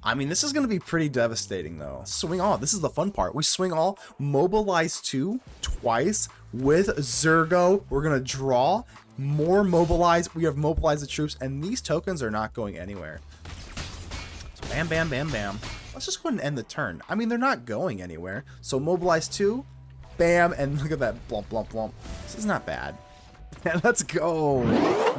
I mean, this is going to be pretty devastating, though. Swing all. This is the fun part. We swing all, mobilize 2 twice with Zurgo. We're going to draw more mobilize. We have mobilized the troops, and these tokens are not going anywhere. So bam, bam, bam, bam. Let's just go ahead and end the turn. I mean, they're not going anywhere. So mobilize 2, bam, and look at that. Blump, blump, blump. This is not bad. Let's go.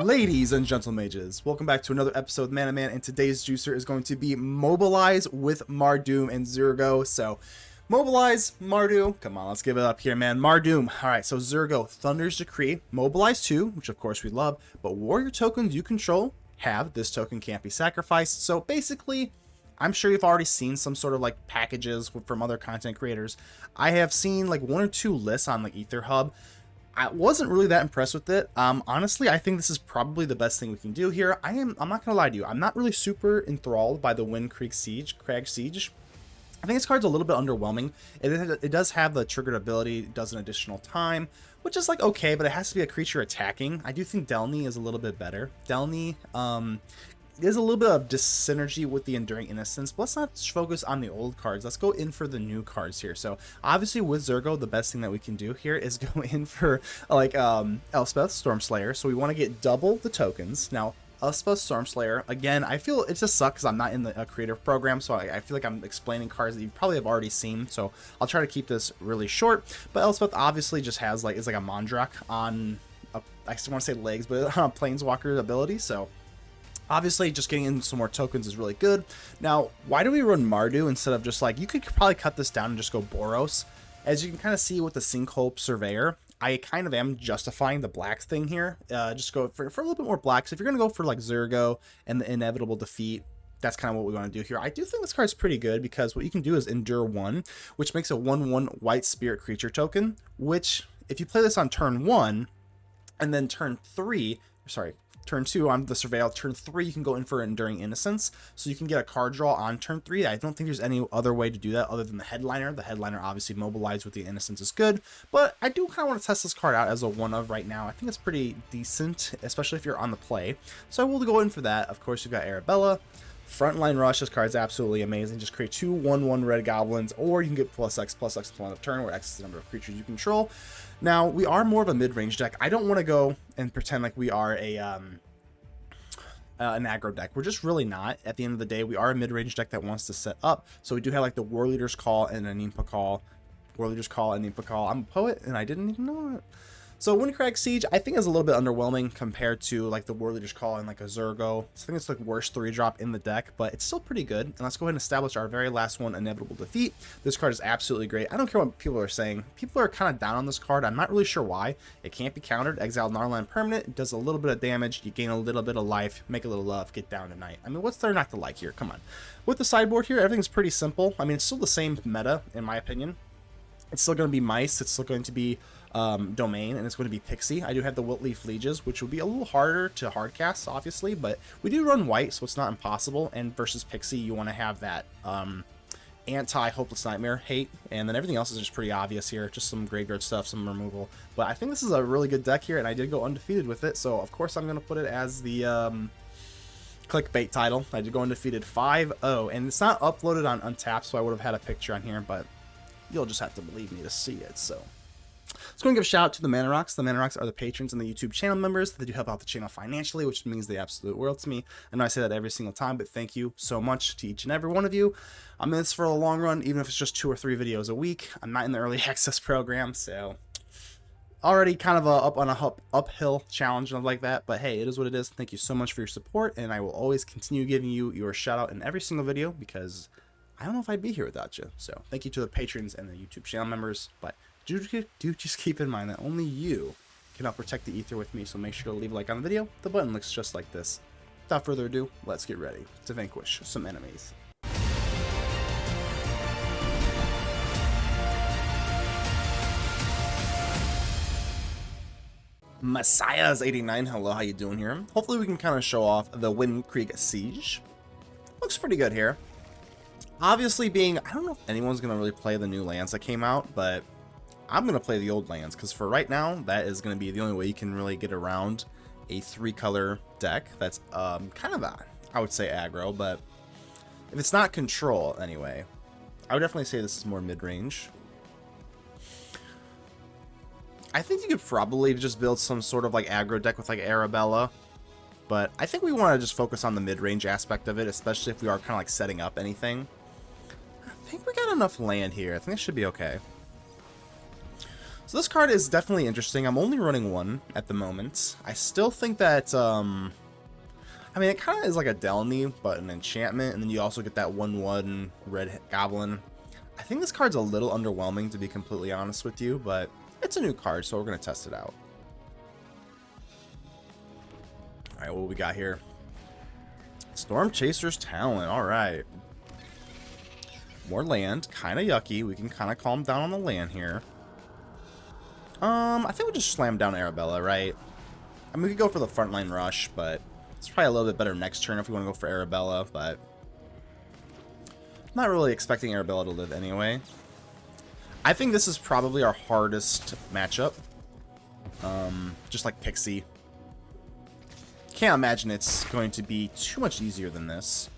Ladies and gentlemages, welcome back to another episode of Man and today's juicer is going to be Mobilize with Mardu and Zurgo. So Mobilize, Mardu, come on, let's give it up here, man. Mardu. All right, so Zurgo, Thunder's Decree, Mobilize 2, which of course we love, but warrior tokens you control have this token can't be sacrificed. So basically, I'm sure you've already seen some sort of like packages from other content creators. I have seen like 1 or 2 lists on like Ether Hub. I wasn't really that impressed with it. Honestly, I think this is probably the best thing we can do here. I'm not gonna lie to you. I'm not really super enthralled by the Windcrag Siege. I think this card's a little bit underwhelming. It does have the triggered ability, it does an additional time, which is like okay, but it has to be a creature attacking. I do think Delney is a little bit better. Delney, there's a little bit of dyssynergy with the Enduring Innocence, but let's not focus on the old cards. Let's go in for the new cards here. So obviously with Zurgo, the best thing that we can do here is go in for like Elspeth, Stormslayer. So we want to get double the tokens. Now Elspeth, Stormslayer, again, I feel it just sucks because I'm not in the creative program, so I feel like I'm explaining cards that you probably have already seen. So I'll try to keep this really short. But Elspeth obviously just has like, it's like a Mondrak on, I still want to say legs, but on a Planeswalker ability. So obviously, just getting in some more tokens is really good. Now, why do we run Mardu instead of just like, you could probably cut this down and just go Boros. As you can kind of see with the Sinkhole Surveyor, I kind of am justifying the black thing here. Just go for a little bit more black. So if you're going to go for like Zurgo and the Inevitable Defeat, that's kind of what we want to do here. I do think this card's pretty good because what you can do is Endure 1, which makes a 1/1 white spirit creature token, which if you play this on turn 1 and then turn 2 on the Surveil, turn 3 you can go in for Enduring Innocence, so you can get a card draw on turn 3. I don't think there's any other way to do that other than the Headliner. The Headliner obviously mobilized with the Innocence is good, but I do kind of want to test this card out as a 1-of right now. I think it's pretty decent, especially if you're on the play, so I will go in for that. Of course, you've got Arabella. Frontline Rush, this card's absolutely amazing. Just create 2 1/1 red goblins, or you can get +X until end of turn, where X is the number of creatures you control. Now, we are more of a mid-range deck. I don't want to go and pretend like we are a an aggro deck. We're just really not. At the end of the day, we are a mid-range deck that wants to set up. So we do have like the Warleader's Call and Anim Pakal. Warleader's Call and Anim Pakal. I'm a poet, and I didn't even know it. So Windcrag Siege, I think, is a little bit underwhelming compared to like the Warleader's Call and like a Zurgo. So I think it's like worst 3-drop in the deck, but it's still pretty good. And let's go ahead and establish our very last one, Inevitable Defeat. This card is absolutely great. I don't care what people are saying. People are kind of down on this card. I'm not really sure why. It can't be countered. Exile Gnarland permanent. It does a little bit of damage. You gain a little bit of life. Make a little love. Get down tonight. I mean, what's there not to like here? Come on. With the sideboard here, everything's pretty simple. I mean, it's still the same meta, in my opinion. It's still going to be Mice. It's still going to be Domain, and it's going to be Pixie. I do have the Wiltleaf Lieges, which would be a little harder to hardcast, obviously, but we do run white, so it's not impossible. And versus Pixie, you want to have that anti-Hopeless Nightmare hate, and then everything else is just pretty obvious here. Just some graveyard stuff, some removal. But I think this is a really good deck here, and I did go undefeated with it, so of course I'm going to put it as the clickbait title. I did go undefeated 5-0, and it's not uploaded on Untapped, so I would have had a picture on here, but you'll just have to believe me to see it. So let's go and give a shout out to the Mana Rocks. The Mana Rocks are the patrons and the YouTube channel members. They do help out the channel financially, which means the absolute world to me. I know I say that every single time, but thank you so much to each and every one of you. I'm in this for a long run, even if it's just 2 or 3 videos a week. I'm not in the early access program, so already kind of up on a uphill challenge and like that, but hey, it is what it is. Thank you so much for your support, and I will always continue giving you your shout out in every single video because I don't know if I'd be here without you. So thank you to the patrons and the YouTube channel members, but do just keep in mind that only you can help protect the ether with me, so make sure to leave a like on the video. The button looks just like this. Without further ado, let's get ready to vanquish some enemies. Messiah's 89, hello, how you doing here? Hopefully we can kind of show off the Windcrag Siege. Looks pretty good here. Obviously being, I don't know if anyone's going to really play the new lands that came out, but I'm going to play the old lands, because for right now, that is going to be the only way you can really get around a 3-color deck that's kind of, I would say aggro, but If it's not control, anyway. I would definitely say this is more mid-range. I think you could probably just build some sort of like aggro deck with like Arabella. But I think we want to just focus on the mid-range aspect of it, especially if we are kind of like setting up anything. I think we got enough land here. I think it should be okay. So this card is definitely interesting. I'm only running one at the moment. I still think that, I mean, it kind of is like a Delney, but an enchantment, and then you also get that 1/1 red goblin. I think this card's a little underwhelming, to be completely honest with you, but it's a new card, so we're going to test it out. Alright, what we got here? Storm Chaser's Talent, alright. More land, kind of yucky. We can kind of calm down on the land here. I think we just slam down Arabella, right? I mean, we could go for the Frontline Rush, but it's probably a little bit better next turn if we want to go for Arabella, but I'm not really expecting Arabella to live anyway. I think this is probably our hardest matchup. Just like Pixie. Can't imagine it's going to be too much easier than this.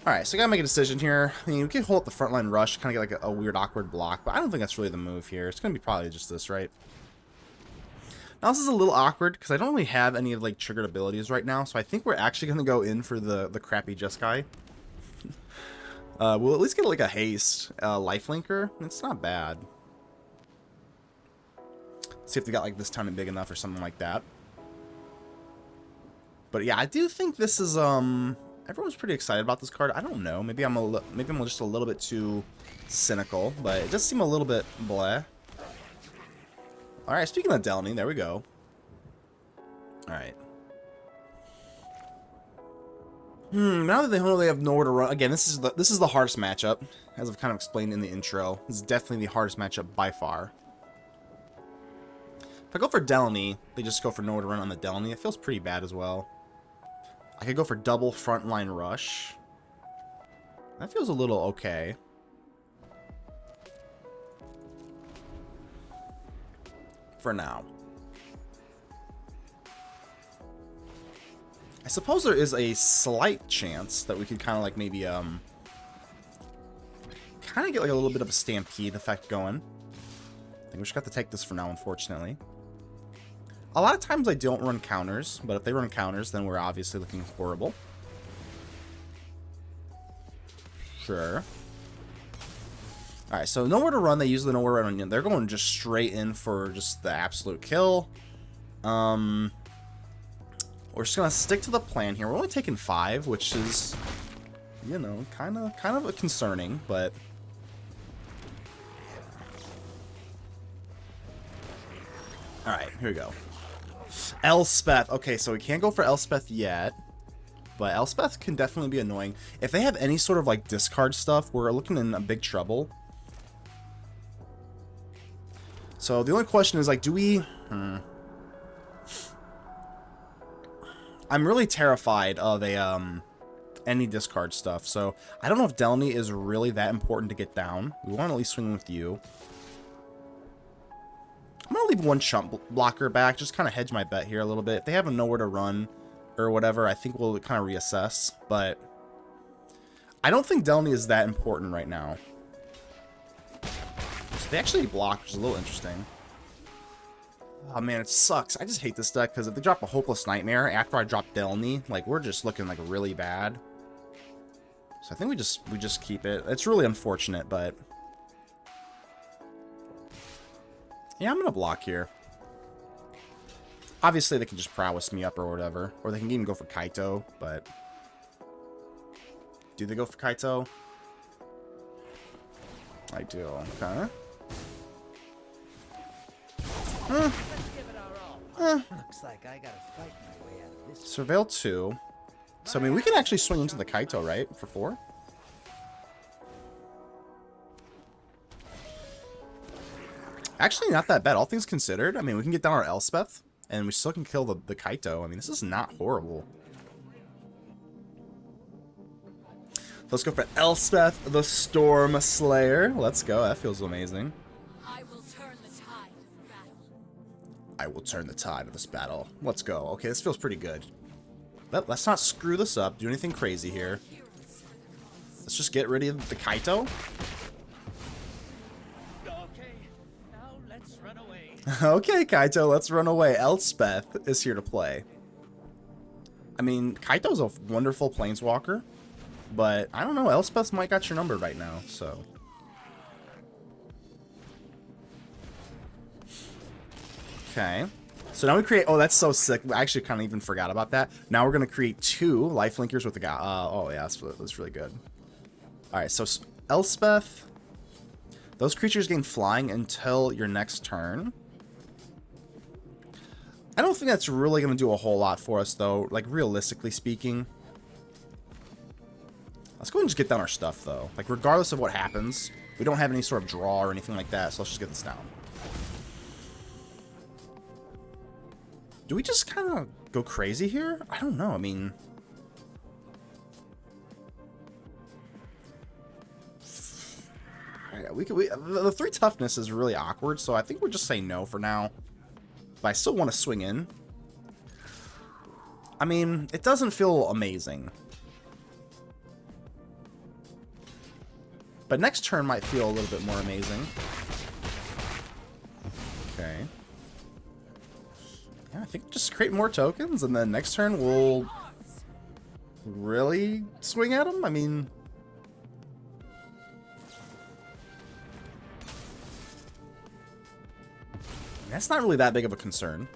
Alright, so I gotta make a decision here. I mean, we can hold up the Frontline Rush, kind of get like a weird, awkward block, but I don't think that's really the move here. It's gonna be probably just this, right? Now, this is a little awkward, because I don't really have any of, like, triggered abilities right now, so I think we're actually gonna go in for the crappy Jeskai. We'll at least get, like, a haste lifelinker. It's not bad. See if they got, like, this town big enough or something like that. But, yeah, I do think this is, everyone's pretty excited about this card. I don't know. Maybe I'm just a little bit too cynical, but it does seem a little bit bleh. Alright, speaking of Delney, there we go. Alright. Now that they know they have nowhere to run, again, this is the hardest matchup, as I've kind of explained in the intro. This is definitely the hardest matchup by far. If I go for Delney, they just go for nowhere to run on the Delney. It feels pretty bad as well. I could go for double Frontline Rush. That feels a little okay. For now. I suppose there is a slight chance that we could kind of like maybe kind of get like a little bit of a stampede effect going. I think we just got to take this for now, unfortunately. A lot of times I don't run counters, but if they run counters, then we're obviously looking horrible. Sure. Alright, so nowhere to run. They usually know where to run. They're going just straight in for just the absolute kill. We're just going to stick to the plan here. We're only taking 5, which is, you know, kind of concerning, but... Alright, here we go. Elspeth. Okay, so we can't go for Elspeth yet, but Elspeth can definitely be annoying. If they have any sort of like discard stuff, we're looking in a big trouble. So the only question is like, do we... I'm really terrified of a any discard stuff, so I don't know if Delney is really that important to get down. We want to at least swing with you. I'm going to leave one chump blocker back, just kind of hedge my bet here a little bit. If they have nowhere to run or whatever, I think we'll kind of reassess. But I don't think Delney is that important right now. So they actually block, which is a little interesting. Oh man, it sucks. I just hate this deck because if they drop a Hopeless Nightmare after I drop Delney, like we're just looking like really bad. So I think we just keep it. It's really unfortunate, but... Yeah, I'm going to block here. Obviously, they can just prowess me up or whatever. Or they can even go for Kaito, but... Do they go for Kaito? I do. Okay. Looks like I gotta fight my way out of this. Surveil 2. So, I mean, we can actually swing into the Kaito, right? For 4? Actually, not that bad. All things considered, I mean, we can get down our Elspeth, and we still can kill the Kaito. I mean, this is not horrible. Let's go for Elspeth, the Storm Slayer. Let's go. That feels amazing. I will turn the tide of battle. I will turn the tide of this battle. Let's go. Okay, this feels pretty good. Let's not screw this up. Do anything crazy here. Let's just get rid of the Kaito. Okay, now let's run away. Okay, Kaito, let's run away. Elspeth is here to play. I mean, Kaito's a wonderful planeswalker, but I don't know, Elspeth might got your number right now, so. Okay. So now we create, oh, that's so sick. I actually kind of even forgot about that. Now we're going to create 2 lifelinkers with the guy. Oh, yeah, that's really good. All right, so Elspeth. Those creatures gain flying until your next turn. I don't think that's really going to do a whole lot for us, though, like, realistically speaking. Let's go ahead and just get down our stuff, though. Like, regardless of what happens, we don't have any sort of draw or anything like that, so let's just get this down. Do we just kind of go crazy here? I don't know. I mean, yeah, the 3 toughness is really awkward, so I think we're just saying no for now. But I still want to swing in. I mean, it doesn't feel amazing. But next turn might feel a little bit more amazing. Okay. Yeah, I think just create more tokens, and then next turn we'll really swing at them. I mean, that's not really that big of a concern.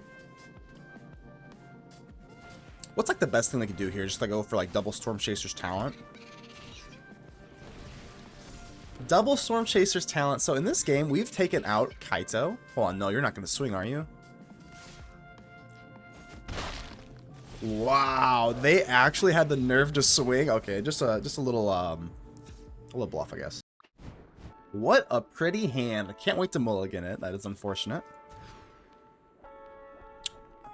What's like the best thing they could do here? Just like go for like double Storm Chaser's Talent. Double Storm Chaser's Talent. So in this game, we've taken out Kaito. Hold on, no, you're not going to swing, are you? Wow, they actually had the nerve to swing. Okay, just a little bluff, I guess. What a pretty hand. I can't wait to mulligan it. That is unfortunate.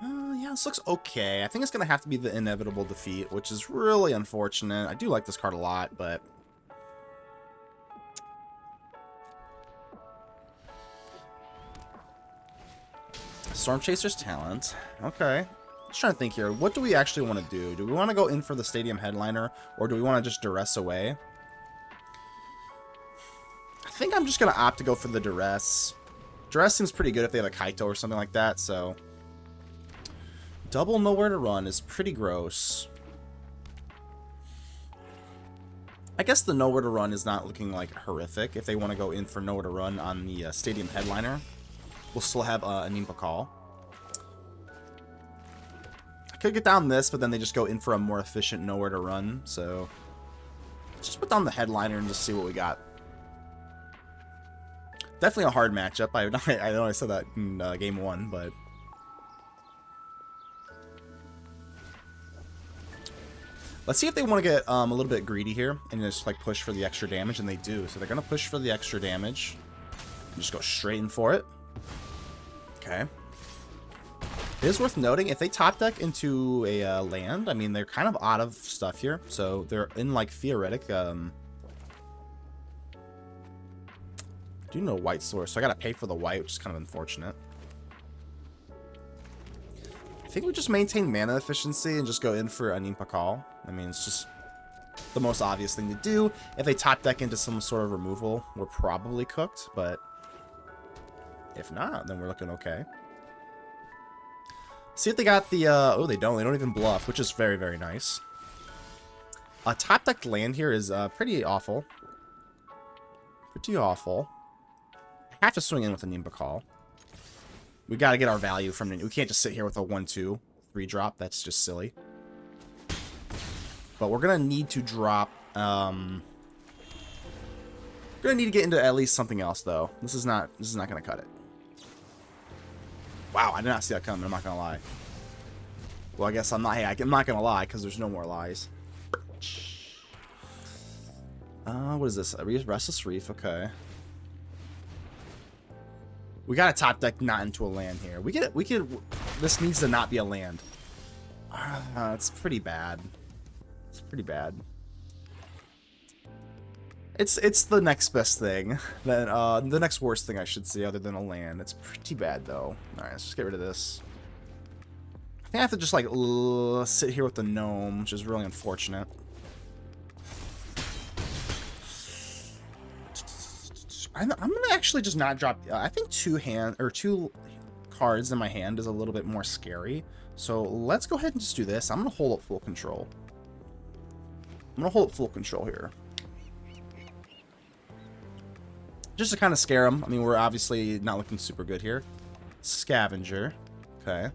Yeah, this looks okay. I think it's going to have to be the inevitable defeat, which is really unfortunate. I do like this card a lot, but Storm Chaser's Talent. Okay. Just trying to think here. What do we actually want to do? Do we want to go in for the Stadium Headliner, or do we want to just duress away? I think I'm just going to opt to go for the duress. Duress seems pretty good if they have a Kaito or something like that, so double Nowhere to Run is pretty gross. I guess the Nowhere to Run is not looking like horrific if they want to go in for Nowhere to Run on the Stadium Headliner. We'll still have Anim Pakal. I could get down this, but then they just go in for a more efficient Nowhere to Run, so let's just put down the Headliner and just see what we got. Definitely a hard matchup. I know I said that in game 1, but let's see if they want to get a little bit greedy here and just like push for the extra damage, and they do. So they're going to push for the extra damage. Just go straight in for it. Okay. It is worth noting, if they top deck into a land, I mean, they're kind of out of stuff here. So they're in like theoretic. I do know white source, so I got to pay for the white, which is kind of unfortunate. I think we just maintain mana efficiency and just go in for Anim Pakal. I mean, it's just the most obvious thing to do. If they top deck into some sort of removal, we're probably cooked, but if not, then we're looking okay. See if they got the, oh, they don't even bluff, which is very, very nice. Top decked land here is pretty awful. Pretty awful. I have to swing in with a Anim Pakal. We got to get our value from it. We can't just sit here with a 1/2 3-drop. That's just silly. But we're gonna need to drop. Gonna need to get into at least something else, though. This is not gonna cut it. Wow, I did not see that coming. I'm not gonna lie. Well, I guess I'm not. Hey, I'm not gonna lie because there's no more lies. What is this? Restless Reef. Okay. We got a top deck not into a land here. We could. This needs to not be a land. It's pretty bad. It's pretty bad. It's the next best thing. Then the next worst thing I should say, other than a land. It's pretty bad though. All right, let's just get rid of this. I think I have to just like sit here with the gnome, which is really unfortunate. I'm gonna actually just not drop. I think two cards in my hand is a little bit more scary. So let's go ahead and just do this. I'm gonna hold up full control. I'm gonna hold up full control here, just to kind of scare them. I mean, we're obviously not looking super good here. Scavenger, okay.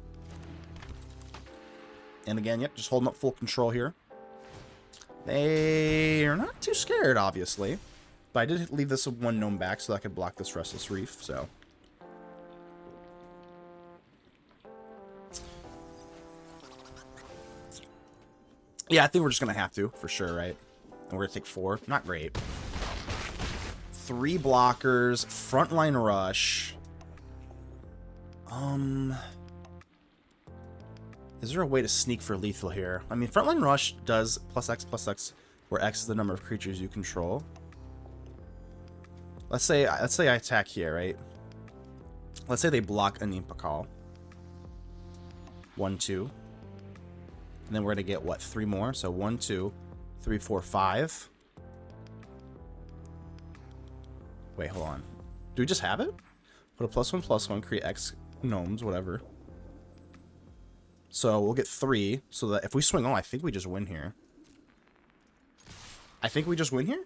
And again, yep, just holding up full control here. They are not too scared, obviously. But I did leave this with one gnome back so that I could block this Restless Reef, so. Yeah, I think we're just going to have to, for sure, right? And we're going to take 4. Not great. 3 blockers, Frontline Rush. Is there a way to sneak for lethal here? I mean, Frontline Rush does +X, where X is the number of creatures you control. Let's say I attack here, right? Let's say they block Anim Pakal. 1, 2. And then we're gonna get what? 3 more. So 1, 2, 3, 4, 5. Wait, hold on. Do we just have it? Put a +1/+1, create X gnomes, whatever. So we'll get 3, so that if we swing, I think we just win here. I think we just win here?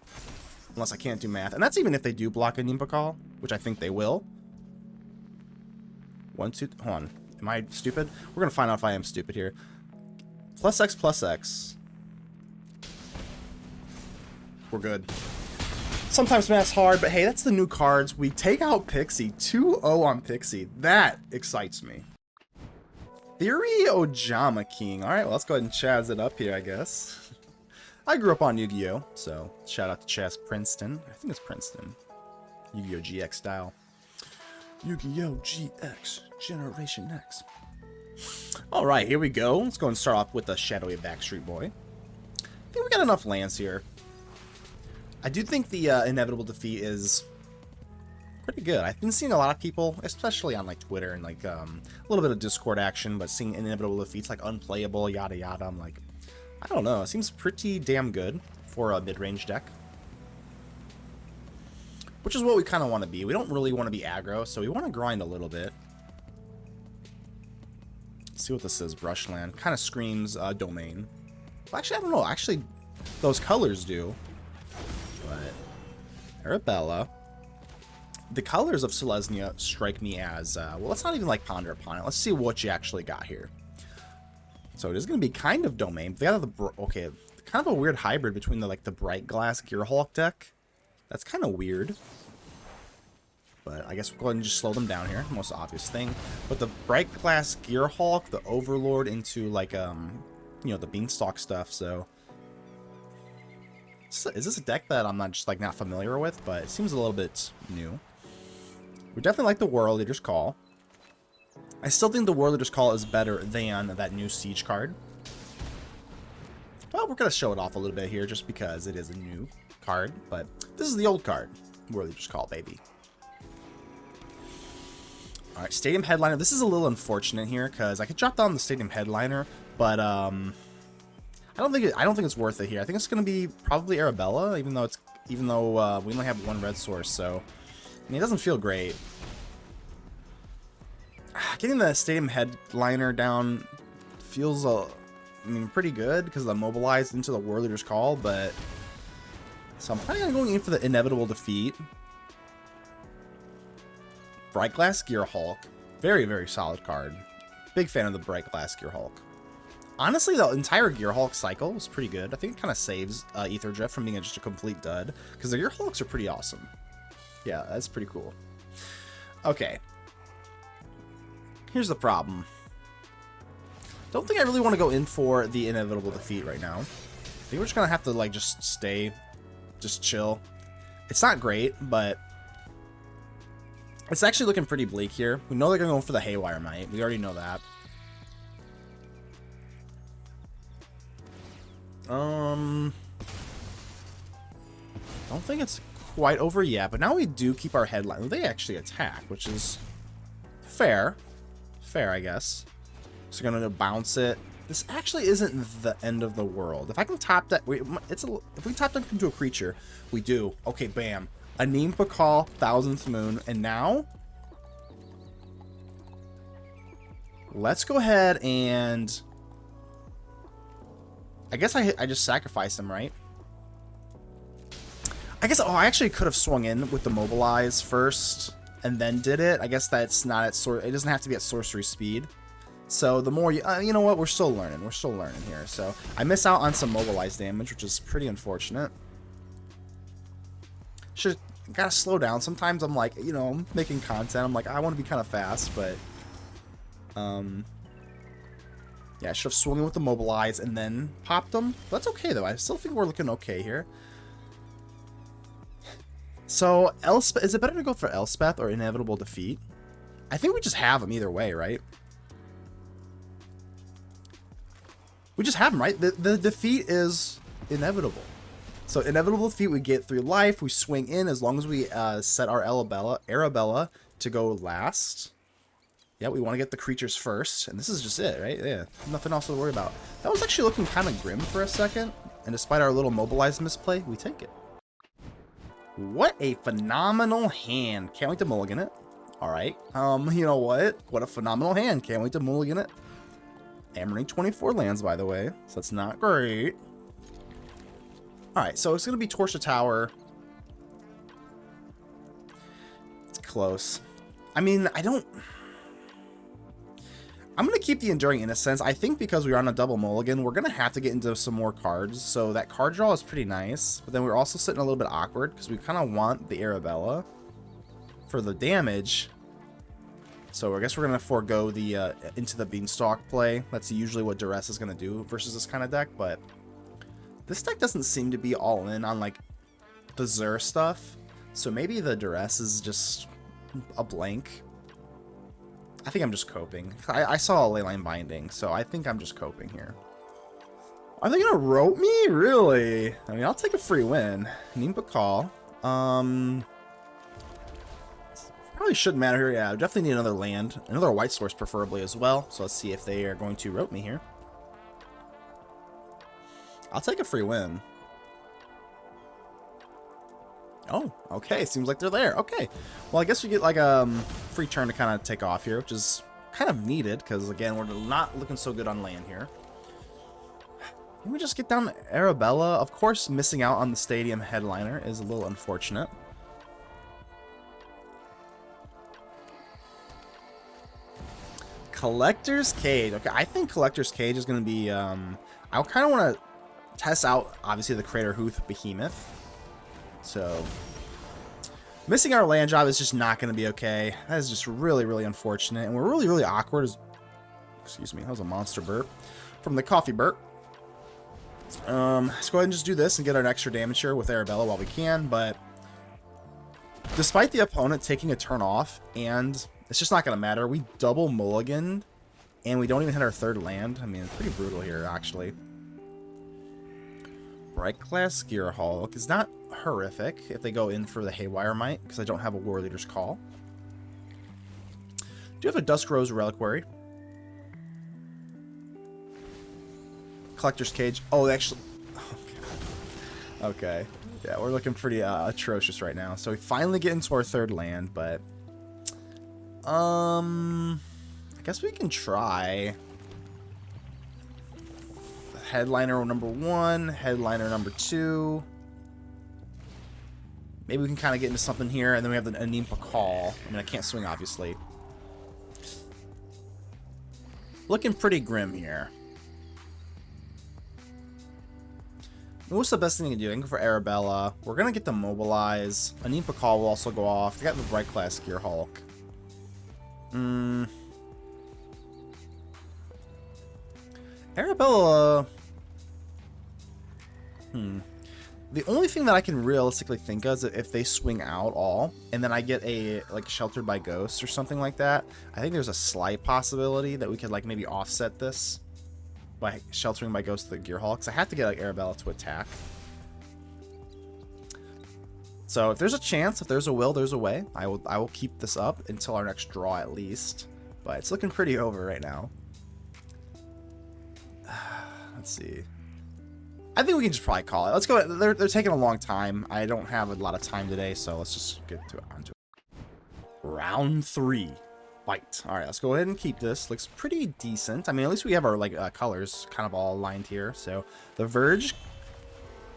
Unless I can't do math. And that's even if they do block a Pakal, which I think they will. 1, 2, hold on. Am I stupid? We're going to find out if I am stupid here. +X. We're good. Sometimes math's hard, but hey, that's the new cards. We take out Pixie. 2-0 on Pixie. That excites me. Theory Ojama King. Alright, well, let's go ahead and Chaz it up here, I guess. I grew up on Yu-Gi-Oh! So, shout out to Chaz Princeton. I think it's Princeton. Yu-Gi-Oh! GX style. Yu-Gi-Oh! GX. Generation X. Alright, here we go. Let's go and start off with the Shadowy Backstreet Boy. I think we got enough lands here. I do think the Inevitable Defeat is pretty good. I've been seeing a lot of people, especially on like Twitter and like a little bit of Discord action, but seeing Inevitable Defeats like unplayable, yada yada. I'm like, I don't know. It seems pretty damn good for a mid-range deck, which is what we kind of want to be. We don't really want to be aggro, so we want to grind a little bit. Let's see what this is. Brushland kind of screams domain. Well, actually, I don't know. Actually, those colors do. But Arabella. The colors of Selesnya strike me as, well, let's not even like ponder upon it. Let's see what you actually got here. So it is going to be kind of domain. They got okay, kind of a weird hybrid between the like the Bright Glass Gearhulk deck. That's kind of weird. But I guess we'll go ahead and just slow them down here. Most obvious thing. But the Bright Glass Gearhulk, the Overlord into like you know, the Beanstalk stuff. So is this a deck that I'm not just like not familiar with, but it seems a little bit new. We definitely like the Warleader's Call. I still think the Warleader's Call is better than that new Siege card. Well, we're going to show it off a little bit here just because it is a new card, but this is the old card. Warleader's Call, baby. Alright, Stadium Headliner. This is a little unfortunate here because I could drop down the Stadium Headliner, but I don't think it's worth it here. I think it's going to be probably Arabella, even though we only have 1 red source, so I mean, it doesn't feel great. Getting the Stadium Headliner down feels, I mean, pretty good because the Mobilized into the Warleader's Call, but so I'm planning on going in for the Inevitable Defeat. Bright Glass Gearhulk, very, very solid card. Big fan of the Bright Glass Gearhulk. Honestly, the entire Gearhulk cycle was pretty good. I think it kind of saves Ether Drift from being just a complete dud because the Gearhulks are pretty awesome. Yeah, that's pretty cool. Okay. Here's the problem. Don't think I really want to go in for the Inevitable Defeat right now. I think we're just going to have to, like, just stay. Just chill. It's not great, but it's actually looking pretty bleak here. We know they're going to go for the Haywire Might. We already know that. Don't think it's quite over yet, but now we do keep our headline. They actually attack, which is fair. Fair, I guess. So we're gonna bounce it. This actually isn't the end of the world. If I can top that, if we top that into a creature, we do. Okay, bam. Anim, Pakal, Thousandth Moon, and now let's go ahead and I guess I just sacrifice him, right? I guess, oh, I actually could have swung in with the Mobilize first and then did it. I guess that's not at it doesn't have to be at sorcery speed. So the more you know what, we're still learning. We're still learning here. So I miss out on some Mobilize damage, which is pretty unfortunate. Gotta slow down. Sometimes I'm like, you know, I'm making content. I'm like, I want to be kind of fast, but yeah, I should have swung in with the Mobilize and then popped them. But that's okay though. I still think we're looking okay here. So, Elspeth, is it better to go for Elspeth or Inevitable Defeat? I think we just have them either way, right? We just have them, right? The defeat is inevitable. So, Inevitable Defeat, we get 3 life. We swing in as long as we set our Arabella to go last. Yeah, we want to get the creatures first. And this is just it, right? Yeah, nothing else to worry about. That was actually looking kind of grim for a second. And despite our little Mobilize misplay, we take it. What a phenomenal hand. Can't wait to mulligan it. Alright. You know what? What a phenomenal hand. Can't wait to mulligan it. I'm running 24 lands, by the way. So that's not great. Alright, so it's going to be Torch the Tower. It's close. I mean, I'm going to keep the Enduring Innocence. I think because we're on a double mulligan, we're going to have to get into some more cards. So that card draw is pretty nice. But then we're also sitting a little bit awkward because we kind of want the Arabella for the damage. So I guess we're going to forego the into the Beanstalk play. That's usually what Duress is going to do versus this kind of deck. But this deck doesn't seem to be all in on like the Zur stuff. So maybe the Duress is just a blank. I think I'm just coping. I saw a Leyline Binding, so I think I'm just coping here. Are they gonna rope me? Really? I mean, I'll take a free win. Anim, Pakal. Probably shouldn't matter here. Yeah, I definitely need another land. Another white source preferably as well. So let's see if they are going to rope me here. I'll take a free win. Oh, okay. Seems like they're there. Okay. Well, I guess we get like a free turn to kind of take off here, which is kind of needed because, again, we're not looking so good on land here. Let me just get down to Arabella. Of course, missing out on the stadium headliner is a little unfortunate. Collector's Cage. Okay, I think Collector's Cage is going to be... I kind of want to test out, obviously, the Crater Hooth Behemoth. So, missing our land job is just not going to be okay. That is just really, really unfortunate. And we're really, really awkward. Excuse me, that was a monster burp. From the coffee burp. Let's go ahead and just do this and get our extra damage here with Arabella while we can. But, despite the opponent taking a turn off, and it's just not going to matter. We double mulligan, and we don't even hit our third land. I mean, it's pretty brutal here, actually. Bright Class Gearhulk is not horrific if they go in for the Haywire Might, because I don't have a Warleader's Call. Do you have a Dusk Rose Reliquary? Collector's Cage. Oh, actually... Oh, okay. Yeah, we're looking pretty atrocious right now. So we finally get into our third land, but... I guess we can try... Headliner number 1, headliner number 2. Maybe we can kind of get into something here, and then we have the Anim, Pakal. I mean, I can't swing, obviously. Looking pretty grim here. What's the best thing to do? I can go for Arabella. We're going to get the Mobilize. Anim, Pakal will also go off. They got the Bright Class Gearhulk. Arabella... The only thing that I can realistically think of is if they swing out all, and then I get a, like, Sheltered by Ghosts or something like that. I think there's a slight possibility that we could, like, maybe offset this by Sheltering by Ghosts to the Gearhulk, because I have to get, like, Arabella to attack. So if there's a chance, if there's a will, there's a way. I will keep this up until our next draw at least. But it's looking pretty over right now. Let's see. I think we can just probably call it. Let's go. They're taking a long time. I don't have a lot of time today, so let's just get onto it. Round 3. Fight. All right, let's go ahead and keep this. Looks pretty decent. I mean, at least we have our like colors kind of all aligned here. So the Verge,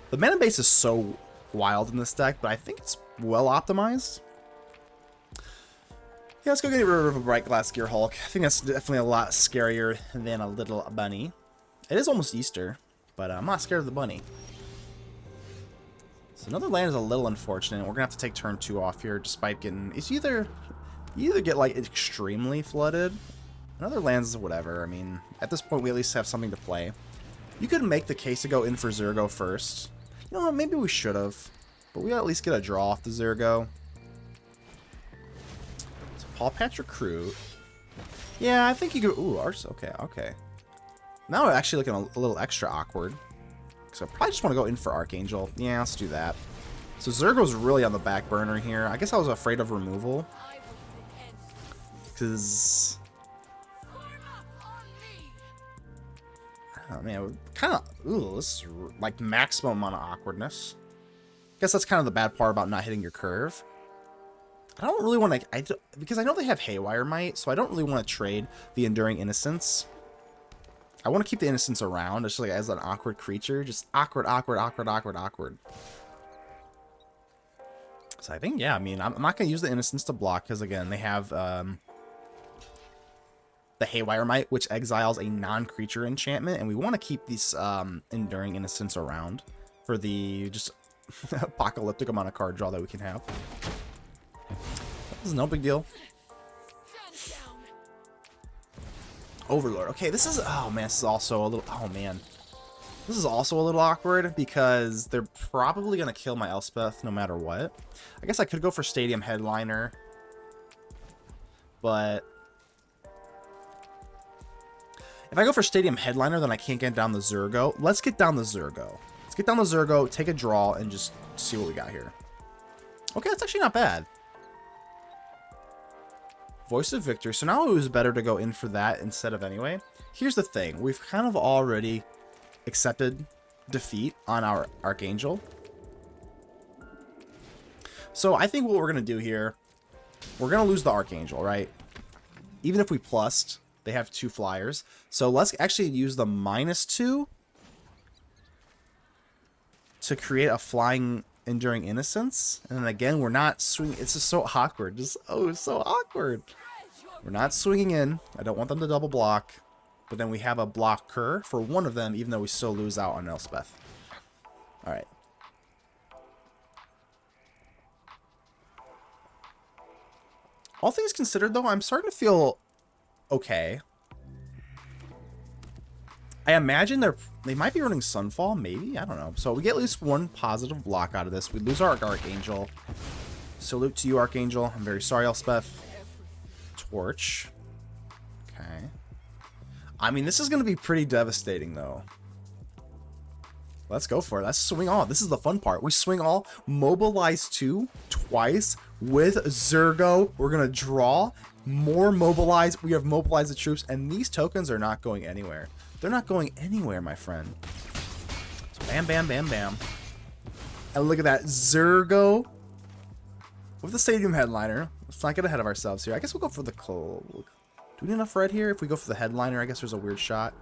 the mana base is so wild in this deck, but I think it's well optimized. Yeah, let's go get rid of a Bright Glass Gear Hulk. I think that's definitely a lot scarier than a little bunny. It is almost Easter, but I'm not scared of the bunny. So another land is a little unfortunate. We're gonna have to take turn 2 off here, despite getting. It's you either get like extremely flooded. Another lands is whatever. I mean, at this point we at least have something to play. You could make the case to go in for Zurgo first. You know what? Maybe we should have, but we at least get a draw off the Zurgo. So Paw Patch Recruit. Yeah, I think you could. Ooh, ours. Okay, okay. Now we're actually looking a little extra awkward. So I probably just want to go in for Archangel. Yeah, let's do that. So Zurgo's really on the back burner here. I guess I was afraid of removal. Because... oh man, kind of... ooh, this is like maximum amount of awkwardness. Guess that's kind of the bad part about not hitting your curve. I don't really want to... because I know they have Haywire Might, so I don't really want to trade the Enduring Innocence. I want to keep the Innocence around, just like as an awkward creature. Just awkward, awkward, awkward, awkward, awkward. So I think, yeah, I mean, I'm not going to use the Innocence to block, because again, they have the Haywire Might, which exiles a non-creature enchantment, and we want to keep these Enduring Innocence around for the just apocalyptic amount of card draw that we can have. This is no big deal. Overlord. Okay, this is... oh man, this is also a little... oh man. This is also a little awkward because they're probably going to kill my Elspeth no matter what. I guess I could go for Stadium Headliner. But... if I go for Stadium Headliner, then I can't get down the Zurgo. Let's get down the Zurgo. Let's get down the Zurgo, take a draw, and just see what we got here. Okay, that's actually not bad. Voice of Victor. So now it was better to go in for that instead of anyway. Here's the thing. We've kind of already accepted defeat on our Archangel. So I think what we're going to do here, we're going to lose the Archangel, right? Even if we plussed, they have 2 flyers. So let's actually use the -2 to create a flying Enduring Innocence. And then again, we're not swinging. It's just so awkward. Just, oh, it's so awkward. We're not swinging in. I don't want them to double block. But then we have a blocker for one of them, even though we still lose out on Elspeth. Alright. All things considered, though, I'm starting to feel okay. I imagine they might be running Sunfall, maybe? I don't know. So we get at least 1 positive block out of this. We lose our Archangel. Salute to you, Archangel. I'm very sorry, Elspeth. Torch. Okay. I mean, this is going to be pretty devastating, though. Let's go for it. Let's swing all. This is the fun part. We swing all, mobilize 2 twice with Zurgo. We're going to draw more mobilize. We have mobilized the troops, and these tokens are not going anywhere. They're not going anywhere, my friend. So bam, bam, bam, bam. And look at that. Zurgo with the Stadium Headliner. Let's not get ahead of ourselves here. I guess we'll go for the cold. Do we need enough red here? If we go for the Headliner, I guess there's a weird shot.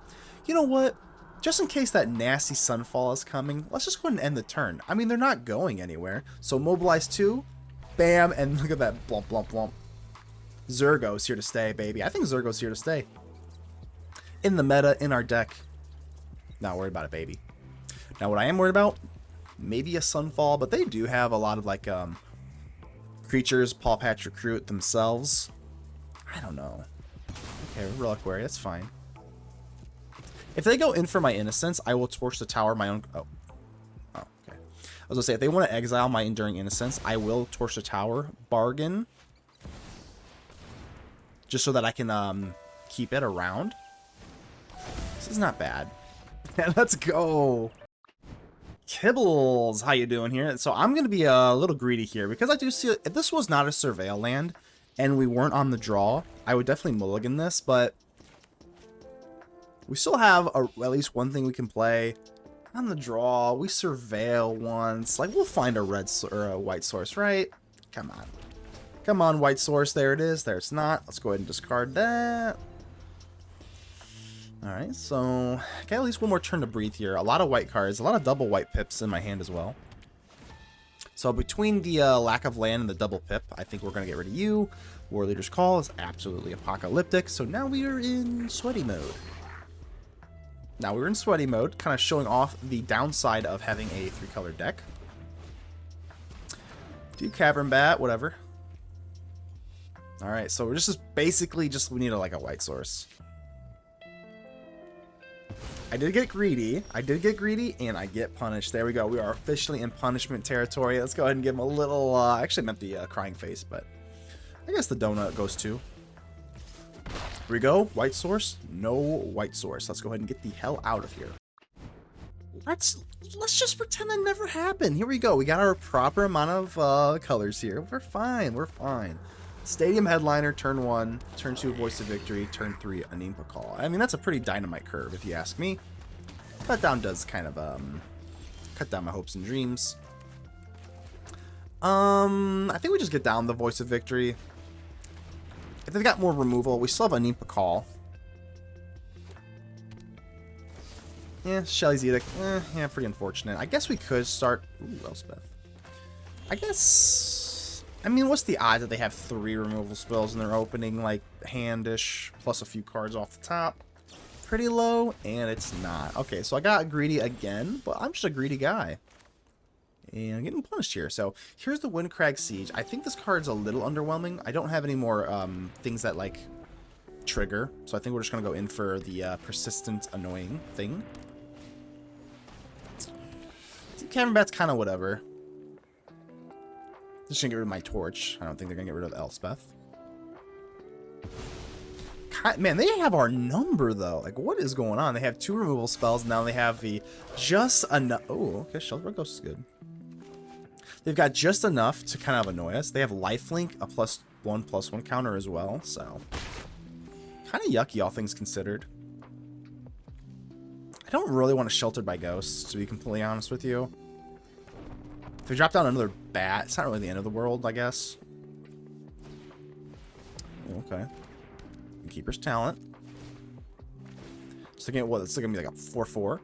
You know what? Just in case that nasty Sunfall is coming, let's just go ahead and end the turn. I mean, they're not going anywhere. So mobilize 2. Bam. And look at that. Blump, blump, blump. Zurgo's here to stay, baby. I think Zurgo's here to stay. In the meta, in our deck. Not worried about it, baby. Now, what I am worried about, maybe a Sunfall, but they do have a lot of, like, creatures, Paw Patch Recruit themselves. I don't know. Okay, Relic Wary, that's fine. If they go in for my Innocence, I will torch the tower my own... oh. Oh, okay. I was gonna say, if they want to exile my Enduring Innocence, I will torch the tower. Bargain. Just so that I can, keep it around. This is not bad. Let's go. Kibbles, how you doing here? So I'm going to be a little greedy here because I do see if this was not a Surveil land and we weren't on the draw, I would definitely mulligan this, but we still have at least one thing we can play. On the draw, we surveil once. Like, we'll find a red or a white source, right? Come on. Come on, white source. There it is. There it's not. Let's go ahead and discard that. Alright, so... Okay, at least one more turn to breathe here. A lot of white cards. A lot of double white pips in my hand as well. So between the lack of land and the double pip, I think we're going to get rid of you. Warleader's Call is absolutely apocalyptic. So now we are in sweaty mode. Now we're in sweaty mode, kind of showing off the downside of having a 3-color deck. Do Cavern Bat, whatever. Alright, so we're just basically we need like a white source. I did get greedy. And I get punished. There we go. We are officially in punishment territory. Let's go ahead and give him a little... I actually meant the crying face, but I guess the donut goes too. Here we go. White source. No white source. Let's go ahead and get the hell out of here. Let's just pretend that never happened. Here we go. We got our proper amount of colors here. We're fine. We're fine. Stadium Headliner, turn 1. Turn 2, Voice of Victory. Turn 3, Anim Pakal. I mean, that's a pretty dynamite curve, if you ask me. Cut down does kind of, cut down my hopes and dreams. I think we just get down the Voice of Victory. If they've got more removal, we still have Anim Pakal. Yeah, Shelly's Edict. Yeah, pretty unfortunate. I guess we could start... Ooh, Elspeth. I guess... I mean, what's the odds that they have 3 removal spells in their opening, like, handish, plus a few cards off the top? Pretty low, and it's not. Okay, so I got greedy again, but I'm just a greedy guy. And I'm getting punished here. So, here's the Windcrag Siege. I think this card's a little underwhelming. I don't have any more things that, like, trigger. So I think we're just going to go in for the persistent annoying thing. Cavern Bat's kind of whatever. Just gonna get rid of my torch. I don't think they're gonna get rid of Elspeth. God, man, they have our number though. Like, what is going on? They have 2 removal spells. Now they have the just enough. Oh, okay, Shelter Ghost is good. They've got just enough to kind of annoy us. They have lifelink, a +1/+1 counter as well. So, kind of yucky, all things considered. I don't really want to Sheltered by Ghosts, to be completely honest with you. If we drop down another bat, it's not really the end of the world, I guess. Okay. Keeper's Talent. So again, what? It's gonna be like a 4/4.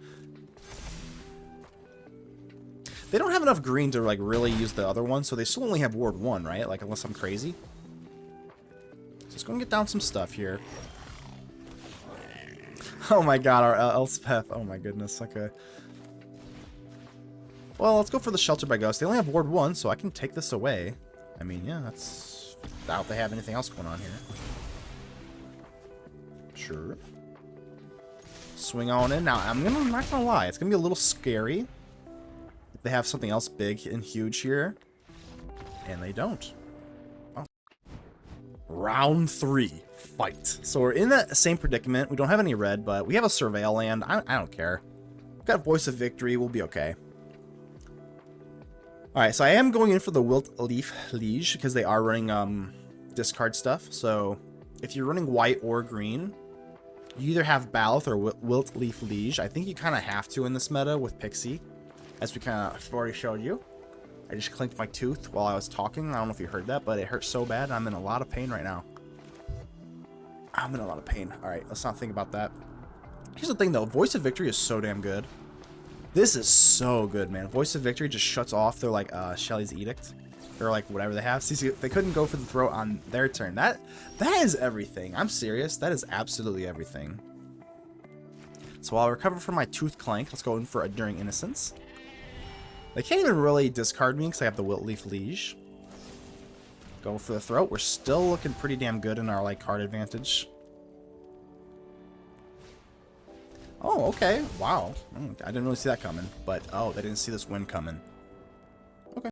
They don't have enough green to like really use the other one, so they still only have Ward 1, right? Like, unless I'm crazy. So let's go and get down some stuff here. Oh my god, our Elspeth. Oh my goodness, okay. Well, let's go for the Shelter by Ghost. They only have Ward 1, so I can take this away. I mean, yeah, that's... Doubt they have anything else going on here. Sure. Swing on in. Now, I'm not gonna lie. It's gonna be a little scary if they have something else big and huge here. And they don't. Oh. Round 3. Fight. So we're in that same predicament. We don't have any red, but we have a Surveil land. I don't care. We've got Voice of Victory. We'll be okay. Alright, so I am going in for the Wilt Leaf Liege because they are running discard stuff. So if you're running white or green, you either have Baloth or Wilt Leaf Liege. I think you kind of have to in this meta with Pixie, as we kind of already showed you. I just clinked my tooth while I was talking. I don't know if you heard that, but it hurts so bad. I'm in a lot of pain right now. I'm in a lot of pain. Alright, let's not think about that. Here's the thing though, Voice of Victory is so damn good. This is so good, man. Voice of Victory just shuts off their, like, Shelly's Edict. Or, like, whatever they have. See, they couldn't go for the throat on their turn. That is everything. I'm serious. That is absolutely everything. So while I recover from my Tooth Clank, let's go in for Enduring Innocence. They can't even really discard me because I have the Wilt Leaf Liege. Go for the throat. We're still looking pretty damn good in our, like, card advantage. Oh, okay. Wow. I didn't really see that coming. But, oh, they didn't see this win coming. Okay.